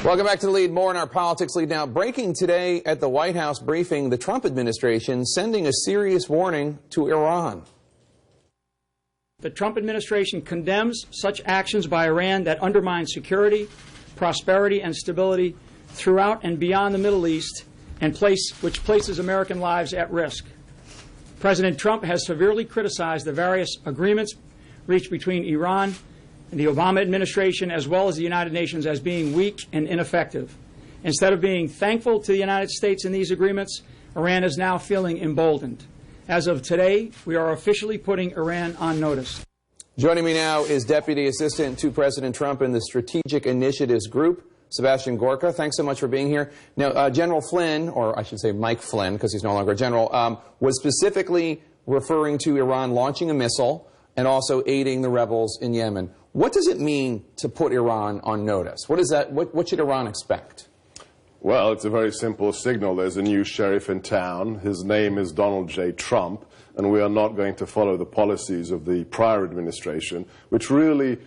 Welcome back to The Lead. More in our politics lead now. Breaking today at the White House briefing, the Trump administration sending a serious warning to Iran. The Trump administration condemns such actions by Iran that undermine security, prosperity, and stability throughout and beyond the Middle East, and which places American lives at risk. President Trump has severely criticized the various agreements reached between Iran and the Obama administration, as well as the United Nations, as being weak and ineffective. Instead of being thankful to the United States in these agreements, Iran is now feeling emboldened. As of today, we are officially putting Iran on notice. Joining me now is Deputy Assistant to President Trump in the Strategic Initiatives Group, Sebastian Gorka. Thanks so much for being here. Now, General Flynn, or I should say Mike Flynn, because he's no longer a general, was specifically referring to Iran launching a missile and also aiding the rebels in Yemen. What does it mean to put Iran on notice? What should Iran expect? Well, it's a very simple signal. There's a new sheriff in town. His name is Donald J. Trump, and we are not going to follow the policies of the prior administration, which really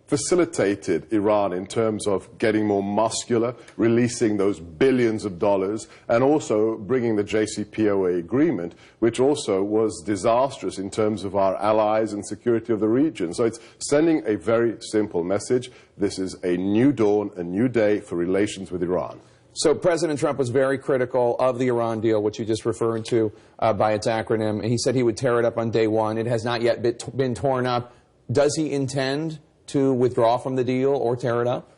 facilitated Iran in terms of getting more muscular, releasing those billions of dollars, and also bringing the JCPOA agreement, which also was disastrous in terms of our allies and security of the region. So it's sending a very simple message. This is a new dawn, a new day for relations with Iran. So President Trump was very critical of the Iran deal, which you just referred to by its acronym, and he said he would tear it up on day one. It has not yet been torn up. Does he intend to withdraw from the deal or tear it up?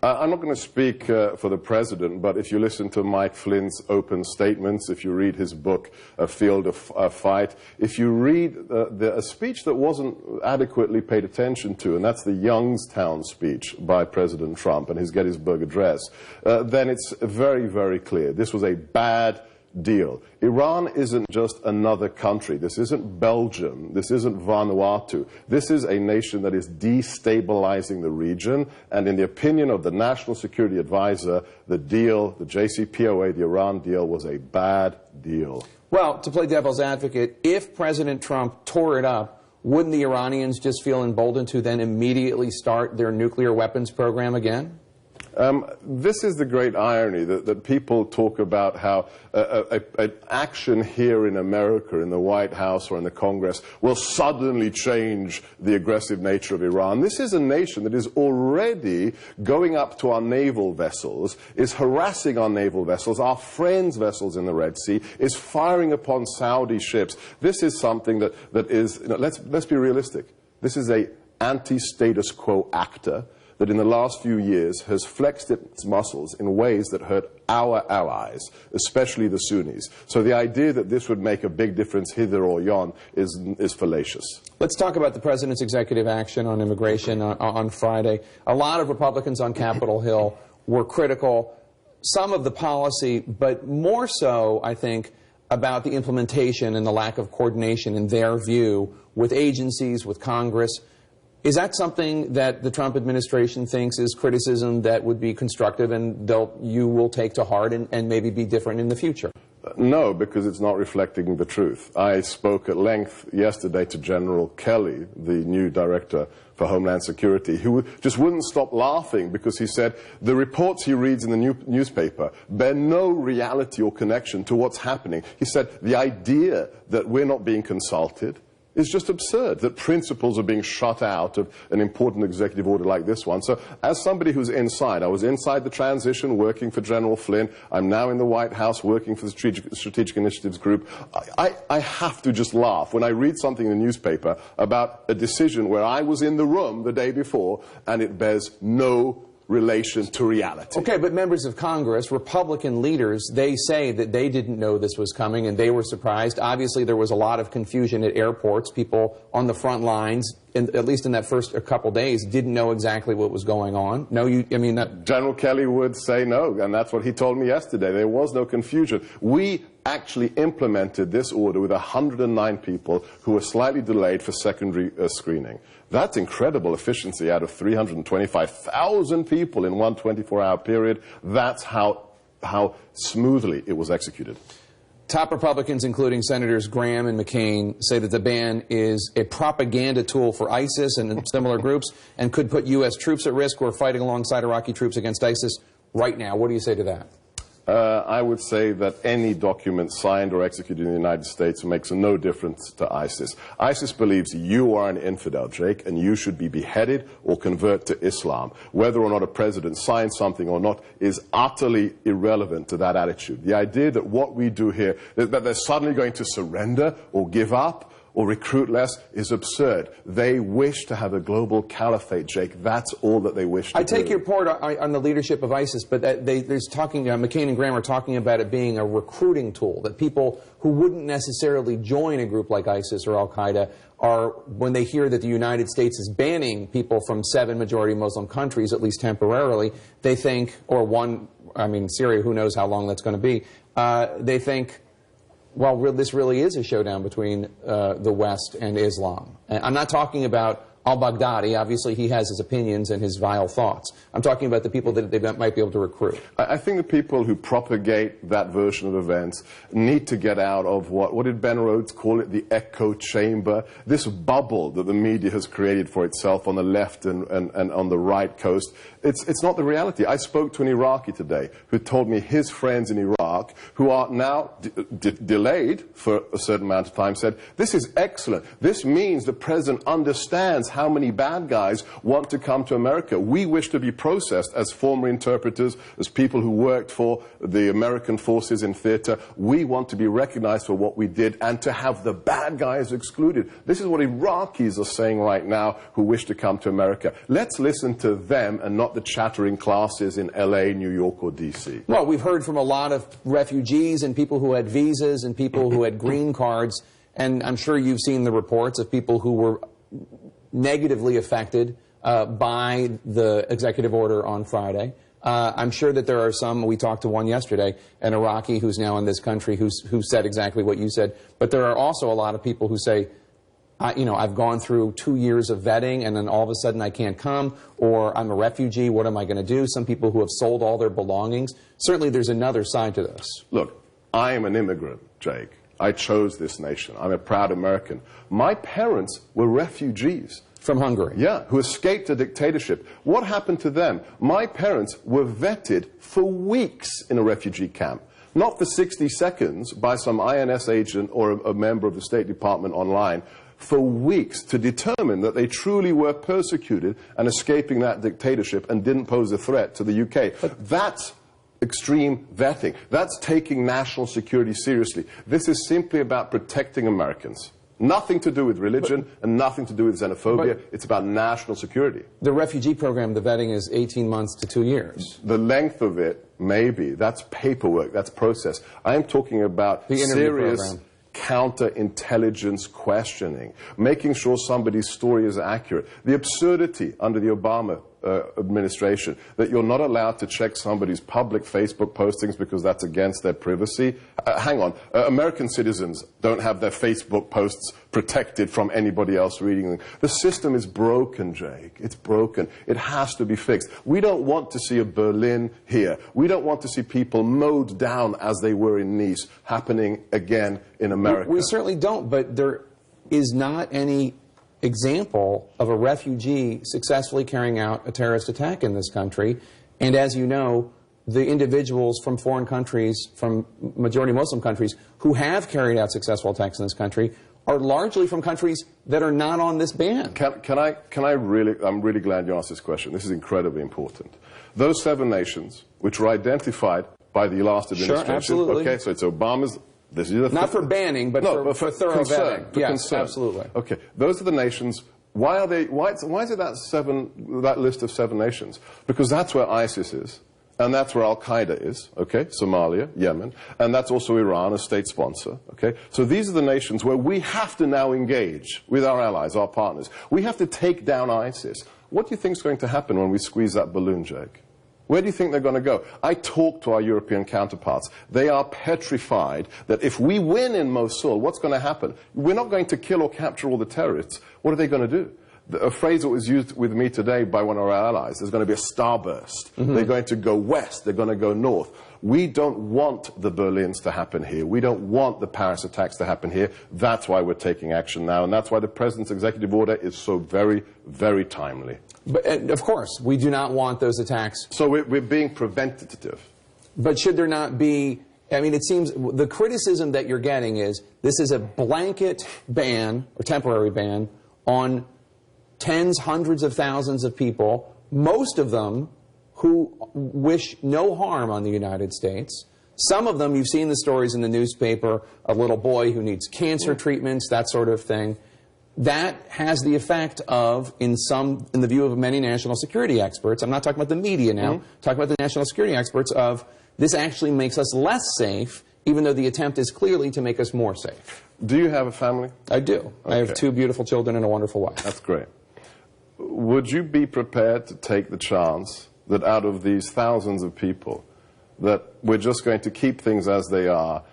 I'm not going to speak for the president, but if you listen to Mike Flynn's open statements, if you read his book, A Field of Fight, if you read a speech that wasn't adequately paid attention to, and that's the Youngstown speech by President Trump and his Gettysburg Address, then it's very, very clear. This was a bad deal. Iran isn't just another country. This isn't Belgium. This isn't Vanuatu. This is a nation that is destabilizing the region, and in the opinion of the National Security Advisor, the deal, the JCPOA, the Iran deal, was a bad deal. Well, to play devil's advocate, if President Trump tore it up, wouldn't the Iranians just feel emboldened to then immediately start their nuclear weapons program again? This is the great irony that people talk about how an action here in America, in the White House or in the Congress, will suddenly change the aggressive nature of Iran. This is a nation that is already going up to our naval vessels, is harassing our naval vessels, our friends' vessels in the Red Sea, is firing upon Saudi ships. This is something that is, let's be realistic. This is an anti-status quo actor that in the last few years has flexed its muscles in ways that hurt our allies, especially the Sunnis. So the idea that this would make a big difference hither or yon is fallacious. Let's talk about the President's executive action on immigration on Friday. A lot of Republicans on Capitol Hill were critical, some of the policy, but more so, I think, about the implementation and the lack of coordination in their view with agencies, with Congress. Is that something that the Trump administration thinks is criticism that would be constructive and you will take to heart and maybe be different in the future? No, because it's not reflecting the truth. I spoke at length yesterday to General Kelly, the new director for Homeland Security, who just wouldn't stop laughing because he said the reports he reads in the newspaper bear no reality or connection to what's happening. He said the idea that we're not being consulted is just absurd, that principles are being shut out of an important executive order like this one. So as somebody who's inside, I was inside the transition working for General Flynn. I'm now in the White House working for the Strategic Initiatives Group. I have to just laugh when I read something in the newspaper about a decision where I was in the room the day before and it bears no relation to reality. Okay, but members of Congress, Republican leaders, they say that they didn't know this was coming and they were surprised. Obviously, there was a lot of confusion at airports. People on the front lines, at least in that first couple days, didn't know exactly what was going on. No, General Kelly would say no, and that's what he told me yesterday. There was no confusion. We actually implemented this order with 109 people who were slightly delayed for secondary screening. That's incredible efficiency out of 325,000 people in one 24-hour period. That's how smoothly it was executed. Top Republicans, including Senators Graham and McCain, say that the ban is a propaganda tool for ISIS and similar groups and could put U.S. troops at risk who are fighting alongside Iraqi troops against ISIS. right now. What do you say to that? I would say that any document signed or executed in the United States makes no difference to ISIS. ISIS believes you are an infidel, Jake, and you should be beheaded or convert to Islam. Whether or not a president signs something or not is utterly irrelevant to that attitude. The idea that what we do here, that they're suddenly going to surrender or give up or recruit less, is absurd. They wish to have a global caliphate, Jake. That's all that they wish to do. I take your point on the leadership of ISIS, but there's talking, McCain and Graham are talking about it being a recruiting tool, that people who wouldn't necessarily join a group like ISIS or Al-Qaeda are, when they hear that the United States is banning people from 7 majority Muslim countries, at least temporarily, they think, or one, I mean, Syria, who knows how long that's going to be, they think, well, this really is a showdown between the West and Islam. And I'm not talking about al-Baghdadi. Obviously, he has his opinions and his vile thoughts. I'm talking about the people that they might be able to recruit. I think the people who propagate that version of events need to get out of what did Ben Rhodes call it, the echo chamber, this bubble that the media has created for itself on the left and on the right coast. It's not the reality. I spoke to an Iraqi today who told me his friends in Iraq, who are now delayed for a certain amount of time, said, this is excellent. This means the president understands how many bad guys want to come to America. We wish to be processed as former interpreters, as people who worked for the American forces in theater. We want to be recognized for what we did and to have the bad guys excluded. This is what Iraqis are saying right now who wish to come to America. Let's listen to them and not the chattering classes in LA, New York, or DC. Well, we've heard from a lot of refugees and people who had visas and people who had green cards, and I'm sure you've seen the reports of people who were negatively affected by the executive order on Friday. I'm sure that there are some, we talked to one yesterday, an Iraqi who's now in this country who said exactly what you said, but there are also a lot of people who say, you know, I've gone through 2 years of vetting and then all of a sudden I can't come, or I'm a refugee, what am I going to do? Some people who have sold all their belongings. Certainly there's another side to this. Look, I am an immigrant, Jake. I chose this nation. I'm a proud American. My parents were refugees. From Hungary? Yeah, who escaped a dictatorship. What happened to them? My parents were vetted for weeks in a refugee camp. Not for 60 seconds by some INS agent or a member of the State Department online. For weeks to determine that they truly were persecuted and escaping that dictatorship and didn't pose a threat to the UK. That's extreme vetting. That's taking national security seriously. This is simply about protecting Americans. Nothing to do with religion and nothing to do with xenophobia. It's about national security. The refugee program, the vetting is 18 months to 2 years. The length of it, maybe. That's paperwork. That's process. I am talking about the serious program. Counterintelligence questioning, making sure somebody's story is accurate. The absurdity under the Obama administration that you're not allowed to check somebody's public Facebook postings because that's against their privacy. Hang on, American citizens don't have their Facebook posts protected from anybody else reading them. The system is broken, Jake. It's broken. It has to be fixed. We don't want to see a Berlin here. We don't want to see people mowed down as they were in Nice happening again in America. We certainly don't, but there is not any example of a refugee successfully carrying out a terrorist attack in this country. And as you know, the individuals from foreign countries, from majority Muslim countries, who have carried out successful attacks in this country are largely from countries that are not on this ban. I'm really glad you asked this question. This is incredibly important. Those 7 nations, which were identified by the last administration. Sure, absolutely. Okay, so it's Obama's. This is not for banning, but for thorough vetting. For yes, concern. Absolutely. Okay, those are the nations. Why are they? Why is it that list of 7 nations? Because that's where ISIS is, and that's where Al Qaeda is. Okay, Somalia, Yemen, and that's also Iran, a state sponsor. Okay, so these are the nations where we have to now engage with our allies, our partners. We have to take down ISIS. What do you think is going to happen when we squeeze that balloon, Jake? Where do you think they're going to go? I talked to our European counterparts. They are petrified that if we win in Mosul, what's going to happen? We're not going to kill or capture all the terrorists. What are they going to do? A phrase that was used with me today by one of our allies, there's going to be a starburst. They're going to go west. They're going to go north. We don't want the Berlins to happen here. We don't want the Paris attacks to happen here. That's why we're taking action now, and that's why the President's executive order is so very, very timely. But, of course, we do not want those attacks. So we're being preventative. But should there not be, I mean, it seems the criticism that you're getting is this is a blanket ban, or temporary ban, on tens, hundreds of thousands of people, most of them who wish no harm on the United States. Some of them, you've seen the stories in the newspaper, a little boy who needs cancer treatments, that sort of thing. That has the effect of, in the view of many national security experts, I'm not talking about the media now, talking about the national security experts, of this actually makes us less safe, even though the attempt is clearly to make us more safe. Do you have a family? I do. Okay. I have 2 beautiful children and a wonderful wife. That's great. Would you be prepared to take the chance that out of these thousands of people, that we're just going to keep things as they are,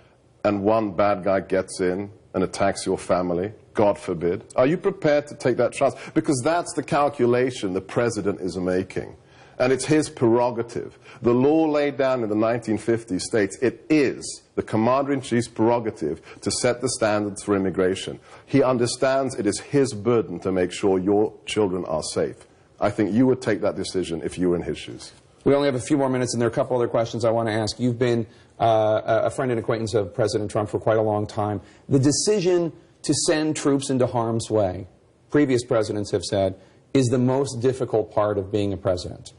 and one bad guy gets in and attacks your family, God forbid? Are you prepared to take that chance? Because that's the calculation the President is making. And it's his prerogative. The law laid down in the 1950s states it is the Commander-in-Chief's prerogative to set the standards for immigration. He understands it is his burden to make sure your children are safe. I think you would take that decision if you were in his shoes. We only have a few more minutes, and there are a couple other questions I want to ask. You've been a friend and acquaintance of President Trump for quite a long time. The decision to send troops into harm's way, previous presidents have said, is the most difficult part of being a president.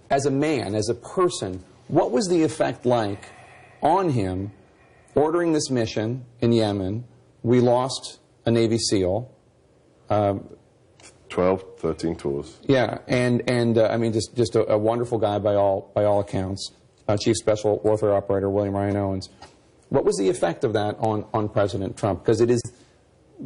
As a man, as a person, what was the effect like on him ordering this mission in Yemen? We lost a Navy SEAL. 12, 13 tours. Yeah, and I mean, just a wonderful guy by all accounts. Chief Special Warfare Operator William Ryan Owens. What was the effect of that on President Trump? Because it is,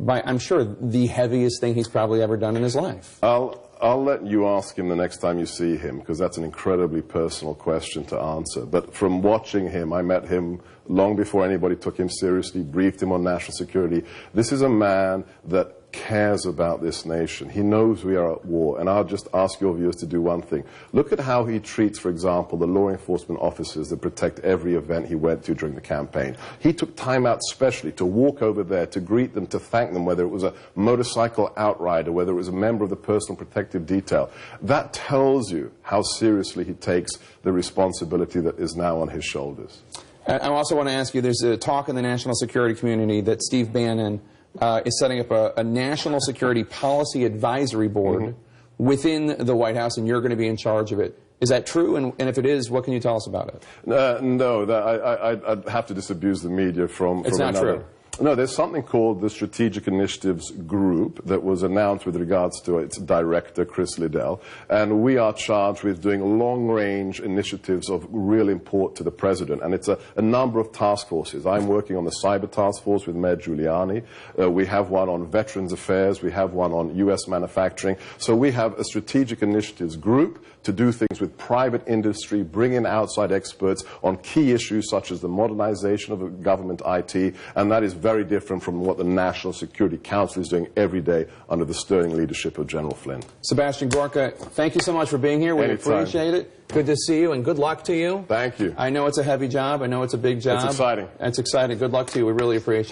I'm sure, the heaviest thing he's probably ever done in his life. I'll let you ask him the next time you see him, because that's an incredibly personal question to answer. But from watching him, I met him long before anybody took him seriously, briefed him on national security. This is a man that cares about this nation. He knows we are at war, and I'll just ask your viewers to do one thing. Look at how he treats, for example, the law enforcement officers that protect every event he went to during the campaign. He took time out specially to walk over there, to greet them, to thank them, whether it was a motorcycle outrider, whether it was a member of the personal protective detail. That tells you how seriously he takes the responsibility that is now on his shoulders. I also want to ask you, there's a talk in the national security community that Steve Bannon is setting up a national security policy advisory board within the White House, and you're going to be in charge of it. Is that true? And if it is, what can you tell us about it? No, I'd have to disabuse the media from It's not another. true. No, there's something called the Strategic Initiatives Group that was announced with regards to its director, Chris Liddell, and we are charged with doing long-range initiatives of real import to the President, and it's a number of task forces. I'm working on the Cyber Task Force with Mayor Giuliani. We have one on Veterans Affairs. We have one on U.S. manufacturing. So we have a Strategic Initiatives Group to do things with private industry, bring in outside experts on key issues such as the modernization of government IT, and that is very different from what the National Security Council is doing every day under the sterling leadership of General Flynn. Sebastian Gorka, thank you so much for being here. We appreciate it. Good to see you, and good luck to you. Thank you. I know it's a heavy job. I know it's a big job. It's exciting. It's exciting. Good luck to you. We really appreciate it.